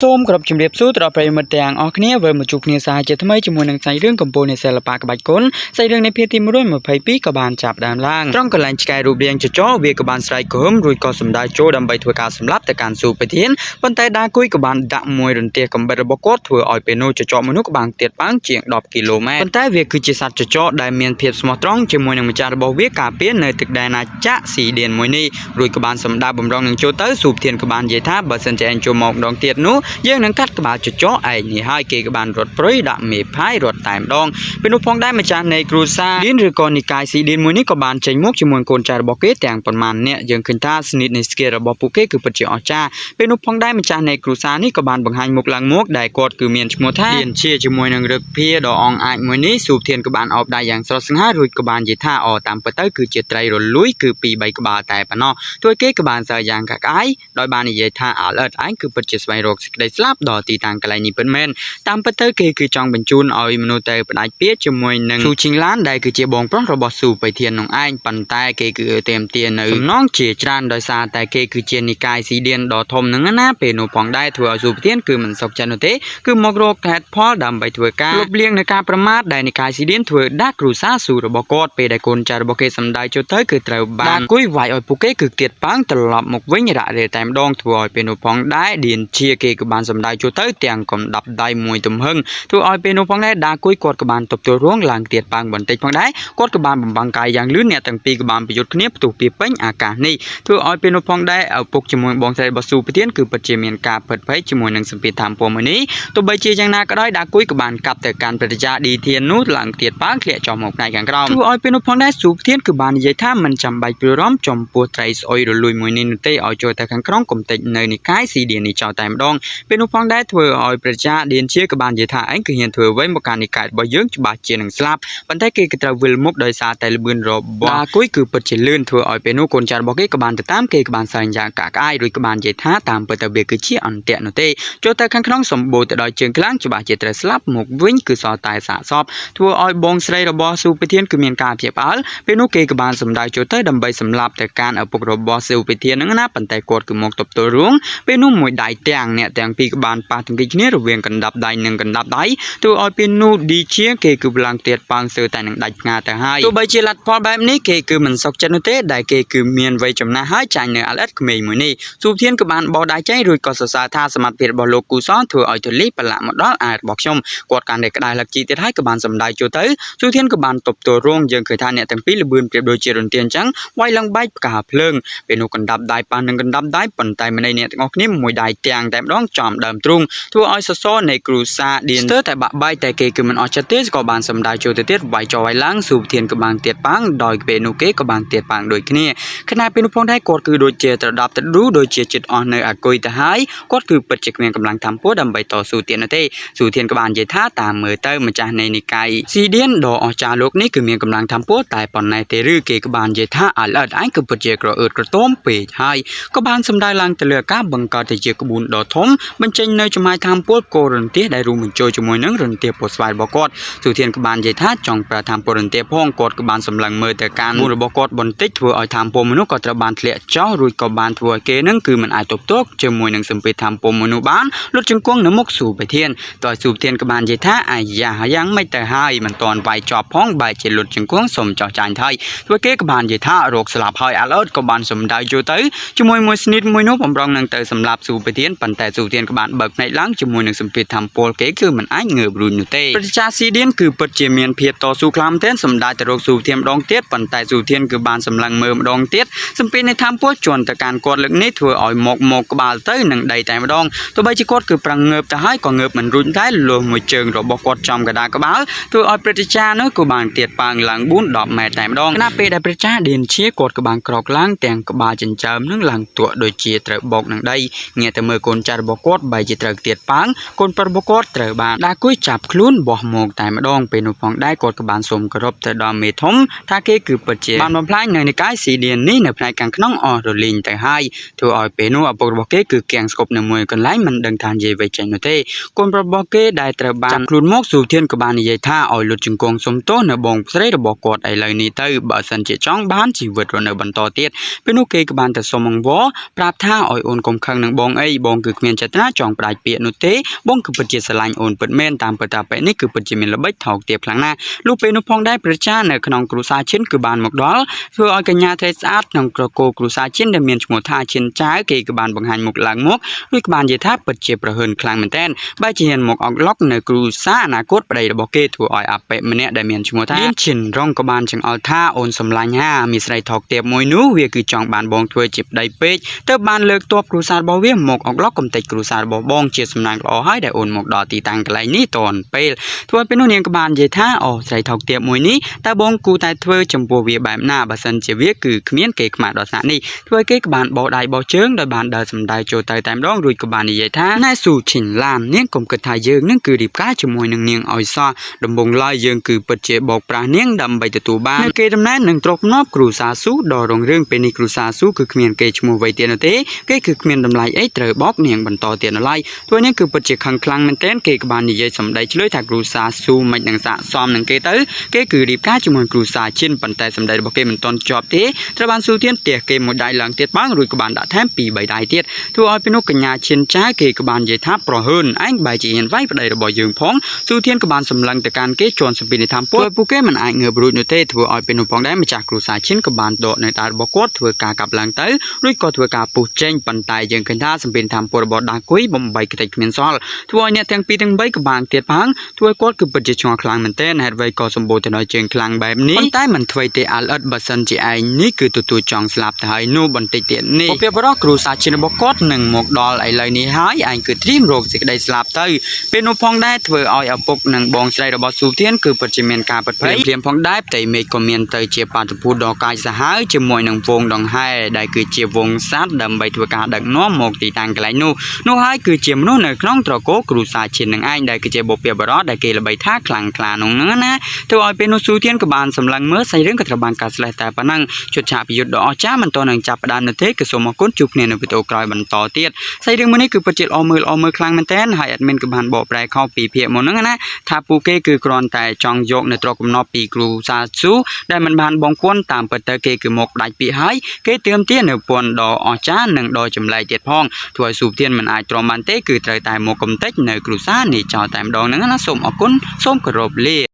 សូមគោរពជំរាបសួរទៅដល់ប្រិយមិត្តទាំងអស់គ្នាវិលមកជួបគ្នាសាជាថ្មីជាមួយនឹងសាច់រឿងកម្ពុជានៃសិល្បៈក្បាច់គុនសាច់រឿងនៃភាគទី122ក៏បានចាប់ផ្ដើមឡើងត្រង់កន្លែងឆ្កែរូបរាងចចវាក៏បានស្រែកគំរួចក៏សម្ដៅចូលដើម្បីធ្វើការសម្លាប់ទៅកាន់ស៊ូប្រធានប៉ុន្តែដាគួយក៏បានដាក់មួយរន្ទះកំបិតរបស់គាត់ធ្វើឲ្យពេលនោះចចមនុស្សក៏បានទៀតប៉ាងជាង10គីឡូម៉ែត្រប៉ុន្តែវាគឺជាសត្វចចដែលមានភាពស្មោះត្រង់ជាមួយនឹងម្ចាស់របស់វាការពារនៅទឹកដែនអាចាក់ស៊ីឌៀនមួយនេះរួចក៏បានសម្ដៅបំរុងនឹងចូលទៅស៊ូប្រធានក៏បាននិយាយថាបើសិនជាឯងចូលមកម្ដងទៀតនោះយើងនឹងកាត់ក្បាលចចឯងនេះហើយគេក៏បានរត់ព្រុយដាក់មេផាយរត់តែម្ដងពេលនោះផងដែរម្ចាស់នៃគ្រូសាឌៀនឬក៏និកាយស៊ីឌៀនមួយនេះក៏បានចេញមកជាមួយកូនចៅរបស់គេទាំងប៉ុន្មានអ្នកយើងឃើញថាស្និទ្ធនៃស្គីរបស់ពួកគេគឺពិតជាអស្ចារ្យពេលនោះផងដែរម្ចាស់នៃគ្រូសានេះក៏បានបង្ហាញមុខឡើងមកដែលគាត់គឺមានឈ្មោះថាឌៀនជាជាមួយនឹងរឹកភាដ៏អង្អាចមួយនេះស៊ូធានក៏បានអោបដៃយ៉ាងស្រស់ស្ងាត់រួចក៏បាននិយាយថាតាមពិតទៅគឺជាត្រីរលួយគឺ2 3ក្បាលតែប៉ុណ្ណោះទួយគេក៏បានសើយ៉ាងកាក់អាយដោយបាននិយាយថាអើតឯងគឺពិតជាស្វែងរកសេចក្តីស្លាប់ដល់ទីតាំងកន្លែងនេះពិតមែនតាមពិតទៅគេគឺចង់បញ្ជូនឲ្យមនុស្សទៅផ្ដាច់ពាក្យជាមួយនឹងស៊ូឈីងឡានដែលគឺជាបងប្រុសរបស់ស៊ូបៃធាននោះឯងប៉ុន្តែគេគឺเตรียมទាននៅសំណងជាច្រើនដោយសារតែគេគឺជានិកាយស៊ីឌៀនដ៏ធំនឹងណាពេលនោះផងដែរធ្វើឲ្យស៊ូបៃធានគឺមិនសុខចិត្តនោះទេគឺមករកហេតុផលដើម្បីធ្វើការលុបលាងនៅការប្រមាថដែលនិកាយស៊ីឌៀនធ្វើដាក់គ្រូសាស៊ូរបស់គាត់ពេលដែលកូនចៅរបស់គេសម្ដៅចូលទៅគឺត្រូវបានគួយវាយឲ្យពួកគេគឺទៀតប៉ាងត្រឡប់មកវិញរ៉ាក់រេតែម្ដងធ្វើឲ្យពេលនោះផងដែរឌៀនជាគេក៏បានសម្ដៅចូលទៅទាំងកំដាប់ដៃមួយទំហឹងធ្វើឲ្យពេលនោះផងដែរដាគួយគាត់ក៏បានទប់ទល់រងឡើងទៀតប៉ាងបន្តិចផងដែរគាត់ក៏បានបំបាំងកាយយ៉ាងលឿនអ្នកទាំងពីរក៏បានប្រយុទ្ធគ្នាផ្ទុះពីពេញអាកាសនេះធ្វើឲ្យពេលនោះផងដែរឪពុកជាមួយបងស្រីរបស់ស៊ូប្រធានគឺពិតជាមានការផិតភ័យជាមួយនឹងសម្ពាធធម្មពលមួយនេះទោះបីជាយ៉ាងណាក៏ដោយដាគួយក៏បានកាប់ទៅកាន់ព្រឹទ្ធាឌីធាននោះឡើងទៀតប៉ាងធ្លាក់ចុះមកផ្នែកខាងក្រោមធ្វើឲ្យពេលនោះផងដែរស៊ូប្រធានគឺបាននិយាយថាមិនចាំបាច់ព្រួយរំចំពោះត្រីស្អុយរលួយមួយនេះនោះទេឲ្យចូលទៅខាងក្រោមកុំតិចនៅនិកាយស៊ីឌៀននេះចោលតែម្ដងពេលនោះផងដែរធ្វើឲ្យព្រឹទ្ធាឌីនជាក៏បាននិយាយថាឯងគឺហ៊ានធ្វើអ្វីមកការនិកាយរបស់យើងច្បាស់ជានឹងស្លាប់ប៉ុន្តែគេក៏ត្រូវវិលមុខដោយសារតែល្បឿនរបស់ដាគួយគឺពិតជាលឿនធ្វើឲ្យពេលនោះកូនចៅរបស់គេក៏បានទៅតាមគេក៏បានសើញយ៉ាងកាក់ក្អាយរួចក៏បាននិយាយថាតាមពិតទៅវាគឺជាអន្ទាក់នោះទេចូលទៅខាងក្នុងសម្បូរទៅដោយជើងខ្លាំងច្បាស់ជាត្រូវស្លាប់មកវិញគឺសល់តែសាកសពធ្វើឲ្យបងស្រីរបស់ស៊ូពិធានគឺមានការភ្ញាក់ផ្អើលពេលនោះគេក៏បានសម្ដៅចូលទៅដើម្បីសម្លាប់ទៅកាន់ឪពុករបស់ស៊ូពិធានហ្នឹងណាប៉ុន្តែគាត់គឺមកទប់ទល់រួងពេលនោះមួយដៃទាំងអ្នកទាំងពីរក៏បានប៉ះទង្គិចគ្នារវាងកណ្ដាប់ដៃនិងកណ្ដាប់ដៃធ្វើឲ្យពេលនោះឌីជាគេគឺឡើងទៀតប៉ាងសើតែនឹងដាច់ផ្ងាទៅហើយទោះបីជាលទ្ធផលបែបនេះគេគឺមិនសុខចិត្តនោះទេដែលគេគឺមានវ័យចំណាស់ហើយចាញ់នៅអាឡិតក្មេងមួយនេះស៊ូធានក៏បានបោះដៃចេញរួចក៏សរសើរថាសមត្ថភាពរបស់លោកគូសនធ្វើឲ្យទលីប្រឡាក់មកដល់អារបស់ខ្ញុំគាត់កាន់តែក្តៅលឹកជីទៀតហើយក៏បានសម្ដៅចូលទៅស៊ូធានក៏បានទប់ទល់រងយើងឃើញថាអ្នកទាំងពីរល្បឿនប្រៀបដូចជារន្ទាអញ្ចឹងវាយឡើងបែកផ្កាភ្លើងពេលនោះកណ្ដាប់ដៃប៉ះនឹងកណ្ដាប់ដៃប៉ុន្តែម្នៃអ្នកទាំងអស់គ្នាមួយដៃទាំងតែម្ដងចំដើមទ្រូងធ្វើឲ្យសសរនៃគ្រូសាឌៀនស្ទើរតែបាក់បែកតែគេគឺមិនអស់ចិត្តទេក៏បានសម្ដៅចូលទៅទៀតវាយចោលឲ្យឡើងស៊ូធានក៏បានទៀតប៉ាងដោយពេលនោះគេក៏បានទៀតប៉ាងដូចគ្នាខណៈពេលនោះផងដែរគាត់គឺដូចជាត្រដាប់ទៅឌូដូចជាចិត្តអស់នៅអាគុយទៅហើយគាត់គឺពិតជាគ្មានកម្លាំងធម្មពលដើម្បីតស៊ូទៀតនោះទេស៊ូធានក៏បាននិយាយថាតាមមើលទៅម្ចាស់នៃនិកាយស៊ីឌៀនដ៏អស្ចារ្យលោកនេះគឺមានកម្លាំងធម្មពលតែប៉ុណ្ណេះទេឬគេក៏បាននិយាយថាអាឡិតឯងគឺពិតជាក្រអឺតក្រទមពេកហើយក៏បានសម្ដៅឡើងទៅលើការបង្កើតទៅជាក្បួនដ៏ធំបញ្ចេញនៅចំហាយធម្មពលកូររន្ទះដែលរួមបញ្ចូលជាមួយនឹងរន្ទះពោះស្វាយរបស់គាត់ស៊ូធានក៏បាននិយាយថាចង់ប្រើធម្មពលរន្ទះផងគាត់ក៏បានសម្លឹងមើលទៅការមួយរបស់គាត់បន្តិចធ្វើឲ្យធម្មពលមនុស្សក៏ត្រូវបានធ្លាក់ចុះរួចក៏បានធ្វើឲ្យគេនឹងគឺមិនអាចទប់ទល់ជាមួយនឹងសម្ពាធធម្មពលមនុស្សបានលុតជង្គង់នៅមុខស៊ូបៃធានតើស៊ូបៃធានក៏បាននិយាយថាអាយ៉ាយ៉ាងមិនទៅហើយមិនទាន់វាយជាប់ផងបែរជាលុតជង្គង់សុំចោះចាញ់ហើយធ្វើគេក៏បាននិយាយថារោគស្លាប់ហើយអាឡឺតក៏បានសម្ដៅចូលទៅជាមួយមួយស្និតមួយនោះបំរុងនឹងទៅសម្លាប់ស៊ូបៃធានប៉ុន្តែស៊ូបៃធានក៏បានបើកភ្នែកឡើងជាមួយនឹងសម្ពាធធម្មពលគេគឺមិនអាចងើបរួចនោះទេព្រឹទ្ធាស៊ីឌៀនគឺពិតជាមានភាពតស៊ូខ្លាំងមែនទែនសម្ដៅទៅរកស៊ូបៃធានម្ដងទៀតប៉ុន្តែស៊ូបៃធានគឺបានសម្លឹងមើលម្ដងទៀតសម្ពាធនៃធម្មពលជន់ទៅកាន់គាត់លើកនេះធ្វើឲ្យមកក្បាលទៅនឹងដីតែម្ដងទោះបីជាគាត់គឺប្រឹងងើបទៅហើយក៏ងើបមិនរួចដែរលោះមួយជើងរបស់គាត់ចំកណ្ដាលក្បាលធ្វើឲ្យព្រឹទ្ធានោះក៏បានទៀតប៉ាងឡើង4-10ម៉ែត្រតែម្ដងខណៈពេលដែលព្រឹទ្ធាឌៀនជាគាត់ក៏បានក្រោកឡើងទាំងក្បាលចិញ្ចើមនឹងឡើងទក់ដូចជាត្រូវបោកនឹងដីងាកទៅមើលកូនចៅរបស់គាត់បែរជាត្រូវទៀតប៉ាងកូនប្រុសរបស់គាត់ត្រូវបានដាគួយចាប់ខ្លួនបោះមកតែម្ដងពេលនោះផងដែរគាត់ក៏បានសូមគោរពទៅដល់មេធំថាគេគឺពិតជាបានបំផ្លាញនៅនិកាយស៊ីឌៀននេះនៅផ្នែកខាងក្នុងអស់រលីងទៅហើយធ្វើឲ្យពេលនោះឪពុករបស់គេគឺគាំងស្គប់នៅមួយកន្លែងមិនដឹងថានិយាយអ្វីចេញនោះទេកូនប្រុសរបស់គេដែលត្រូវបានចាប់ខ្លួនមកស៊ូធានក៏បាននិយាយថាឲ្យលុតជង្គង់សុំទោសនៅបងស្រីរបស់គាត់ឥឡូវនេះទៅបើសិនជាចង់បានជីវិតរស់នៅបន្តទៀតពេលនោះគេក៏បានទៅសុំអង្វរប្រាប់ថាឲ្យអូនកុំខឹងនឹងបងអីបងគឺគ្មានចិត្ត ចេតនាចង់ផ្ដាច់ពាក្យនោះទេបងគឺពិតជាស្រឡាញ់អូនពិតមែនតាមពិតតាពេលនេះគឺពិតជាមានល្បិចថោកទាបខ្លាំងណាស់លុះពេលនោះផងដែរប្រជានៅក្នុងគ្រួសារឈិនគឺបានមកដល់ធ្វើឲ្យកញ្ញាត្រេកស្អាតក្នុងក្រគរគ្រួសារឈិនដែលមានឈ្មោះថាឈិនចៅគេក៏បានបង្ហាញមុខឡើងមកឬក៏បាននិយាយថាពិតជាប្រហើនខ្លាំងមែនទែនបែរជាហ៊ានមកអុកឡុកនៅគ្រួសារអនាគតប្តីរបស់គេធ្វើឲ្យអាប៉ិម្នាក់ដែលមានឈ្មោះថាឈិនរងក៏បានចង្អុលថាអូនសម្លាញ់ហាមានស្រីថោកទាបមួយនោះវាគឺចង់បានបងធ្វើជាប្តីពេកទើបបានលើកទ័ពគ្រួសាររបស់វាមកអុកឡុកកំទេចគ្រួសាររបស់បងជាសំណាងល្អហើយដែលអូនមកដល់ទីតាំងកន្លែងនេះតនពេលធ្វើពេលនោះនាងក៏បាននិយាយថាអូស្រីថោកទាបមួយនេះតើបងគូតែធ្វើចំពោះវាបែបណាបើសិនជាវាគឺគ្មានគេខ្មាស់ដល់ថ្នាក់នេះធ្វើគេក៏បានបោដៃបោជើងដោយបានដើរសម្ដៅចូលទៅតែម្ដងរួចក៏បាននិយាយថាណែស៊ូឈិនឡាមនាងកុំគិតថាយើងនឹងគឺរៀបការជាមួយនឹងនាងឲ្យសោះដំបងឡើយយើងគឺពិតជាបោកប្រាស់នាងដើម្បីទទួលបាននៅគេដំណើរនឹងទ្រព្យភ្នាប់គ្រូសាស៊ូដល់រងរឿងពេលនេះគ្រូសាស៊ូគឺគ្មានគេឈ្មោះវ័យទៀតនោះទេគេគឺគ្មានតម្លៃអីត្រូវបោកនាងបន្តទៀតនៅឡើយធ្វើនាងគឺពិតជាខឹងខ្លាំងមែនទែនគេក៏បាននិយាយសម្ដីឆ្លើយថាគ្រូសាស៊ូមិននឹងសាកសមនឹងគេទៅគេគឺរៀបការជាមួយគ្រូសាឈិនប៉ុន្តែសម្ដីរបស់គេមិនទាន់ជាប់ទេត្រូវបានស៊ូទៀនផ្ទះគេមួយដៃឡើងទៀតបងរួចក៏បានដាក់ថែមពី3ដៃទៀតធ្វើឲ្យពេលនោះកញ្ញាឈិនចៅគេក៏បាននិយាយថាប្រហើនឯងបែរជាហ៊ានវាយប្តីរបស់យើងផងស៊ូទៀនក៏បានសម្លឹងទៅកាន់គេជន់សម្ពីនិធម្មពួកគេមិនអាចងើបរួចនោះទេធ្វើឲ្យពេលនោះផងដែរម្ចាស់គ្រូសាឈិនក៏បានដកនៅដៃរបស់គាត់ធ្វើការកាប់ឡើងទៅរួចក៏ធ្វើការពុះចេញប៉ុន្តែយើងឃើញថាសម្ពីនិធម្មពួករបស់ដាគួយបំបីក្តិចគ្មានសល់ធ្វើឲ្យអ្នកទាំងពីរទាំង3ក៏បានទៀតផងធ្វើឲ្យគាត់គឺពិតជាឆ្ងល់ខ្លាំងមែនទែនហេតុអ្វីក៏សម្បូរទៅដោយជើងខ្លាំងបែបនេះប៉ុន្តែមិនធ្វើទេអាលអិតបើសិនជាឯងនេះគឺទទួលចង់ស្លាប់ទៅហើយនោះបន្តិចទៀតនេះពួកបរិះគ្រូសាឈិនរបស់គាត់នឹងមកដល់ឥឡូវនេះហើយឯងគឺត្រៀមរោគសេចក្តីស្លាប់ទៅពេលនោះផងដែរធ្វើឲ្យឪពុកនិងបងស្រីរបស់ស៊ូទៀនគឺពិតជាមានការពិតភ័យព្រាមផងដែរផ្ទៃមេឃក៏មានទៅជាបាតុភូតដ៏កាចសាហាវជាមួយនឹងវងដង្ហែដែលគឺជាវងសัตว์ដើម្បីធ្វើការដឹកនាំមកទីតាំងកន្លែងនោះហើយគឺជាមនុស្សនៅក្នុងត្រកូលគ្រូសាឈិននឹងឯងដែលគឺជាបុព្វបុរសដែលគេល្បីថាខ្លាំងក្លានោះហ្នឹងណាធ្វើឲ្យពេលនោះស៊ូទៀនក៏បានសម្លឹងមើលសាច់រឿងក៏ត្រូវបានកាត់ស្លេះតែប៉ុណ្ណឹងជត់ឆាកប្រយុទ្ធដ៏អស្ចារ្យមិនតនឹងចាប់ផ្ដើមនៅទេគឺសូមអរគុណជួបគ្នានៅវីដេអូក្រោយបន្តទៀតសាច់រឿងមួយនេះគឺពិតជាល្អមើលខ្លាំងមែនទែនហើយអេដមីនក៏បានបកប្រែខុសពីភាគមុនហ្នឹងណាថាពួកគេគឺគ្រាន់តែចង់យកនៅទ្រព្យកំណត់ពីគ្រូសាស៊ូដែលមិនបានបងពន្ធតាមពិតទៅគេគឺមកដាច់ពាក្យហើយគេទាមទារនៅពន្ធដ៏អស្ចារ្យនិងដ៏ចម្លែកទៀតផងធ្វើឲ្យស៊ូទៀនមិនអាចទ្រាំបានទេគឺត្រូវតែមកកំទេចនៅគ្រូសានេះចោលតែម្ដងហ្នឹងណាសូមអរគុណសូមគោរពលា